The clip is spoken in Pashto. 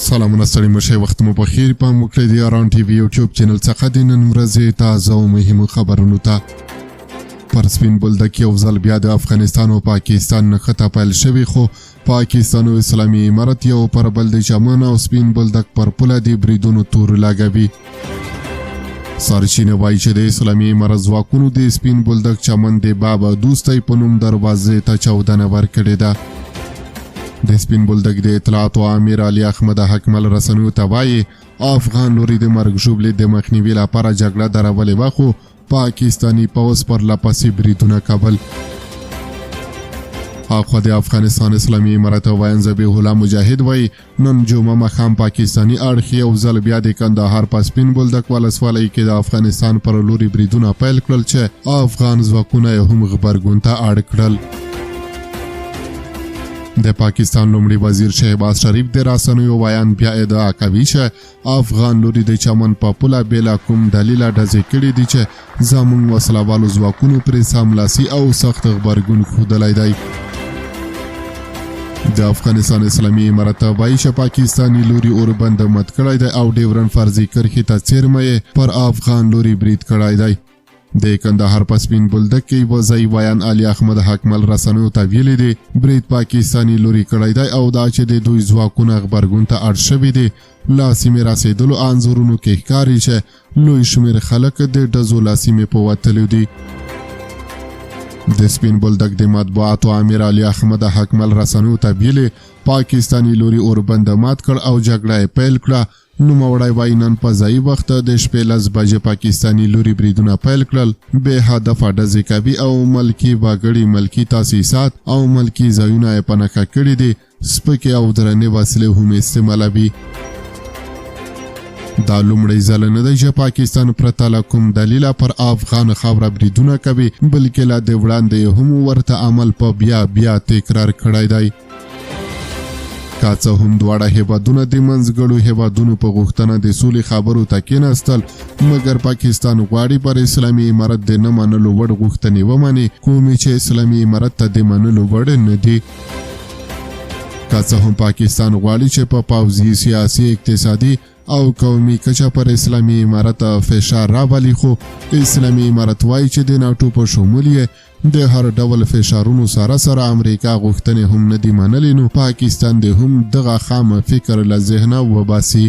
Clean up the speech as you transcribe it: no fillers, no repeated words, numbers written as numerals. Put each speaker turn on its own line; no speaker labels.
سلامونه ستړي مشه وخت مو بخیر په موکل دی اران ټي وی یوټیوب چینل څخه د نن ورځې تازه او مهمو خبرونو ته پر سپین بولدک یو ځل بیا د افغانستان او پاکستان نه خطا پیل شوی خو پاکستان او اسلامي امارت یو پر بل د چمن او سپین بولدک پر پوله دی بریدونو تور لګوي سرچینه وایي چې د اسلامي امارت ځواکونو د سپین بولدک چمن د بابا دوستۍ په نوم دروازې ته چاودنه ورکړې ده د سپین بولدک د اطلاعاتو امیر علي احمد حکمل رسنیو ته وایي افغان لوري د مرګ ژوبلې د مخنیوي لپاره جګړه درولې وه خو پاکستاني پوځ پرله پسې بریدونه کول اخوا د افغانستان اسلامي امارت وایي ذبیح الله مجاهد وایي نن جمعه ماښام پاکستاني اړخ یو ځل بیا د کندهار په سپین بولدک ولسوالۍ کې د افغانستان پر لوري بریدونه پیل کړل چې افغان ځواکونه یې هم غبرګون ته اړ کړل د پاکستان لومړي وزیر شهباز شریف د رسنیو ویان بیا ادعا کوي چې افغان لوري د چمن په پوله بېله کوم دلیله ډزې کړي دي چې زموږ وسلوالو ځواکونو پرې سملاسي او سخت غبرګون ښودلی دی د افغانستان اسلامي امارت وایي چې پاکستاني لوري اوربند مات کړی دی او ډیورن فرضي کرښې ته څیرمه یې پر افغان لوري برید کړی دی د کندهار په سپین بولدک کې وزای ویان علي احمد حکمل رسنیو ته ویلي دي برید پاکستاني لوري کړی دی او دا چې د دوی ځواکونه غبرګون ته اړ شوي دي له سیمې رسېدلو انځورونو کې ښکاري چې لوی شمېر خلک د ډزو له سیمې په وتلي دي د سپین بولدک د مطبوعاتو امیر علي احمد حکمل رسنیو ته ویلي پاکستاني لوري اوربند مات کړ او جګړه یې پیل کړه نوموړی وایي نن په ځایي وخت د شپې 10 بجې پاکستاني لوري بریدونه پیل کړل بې هدفه ډزې کوي او ملکي وګړي ملکي تاسیسات او ملکي ځایونه یې په نښه کړي دي سپکې او درنې وسلې هم استعمالوي دا لومړی ځل نه دی چې پاکستان پرته له کوم دلیله پر افغان خاوره بریدونه کوي بلکې لا د وړاندې هم ورته عمل په بیا تکرار کړی دی که څه هم دواړه هیوادونه د منځګړو هیوادونو په غوښتنه د سولې خبرو ته کېناستل مګر پاکستان غواړي پر اسلامي امارت د نه منلو وړ غوښتنې ومني کومې چې اسلامي امارت ته د منلو وړ نه دي که څه هم پاکستان غواړي چې په پوځي سیاسي اقتصادي او قومي کچه پر اسلامي امارت فشار راولي خو اسلامي امارت وایي چې د ناټو په شمول یې د هر ډول فشارونو سره امریکا غوښتنې هم نه دي منلې نو پاکستان د هم دغه خام فکر له ذهنه وباسي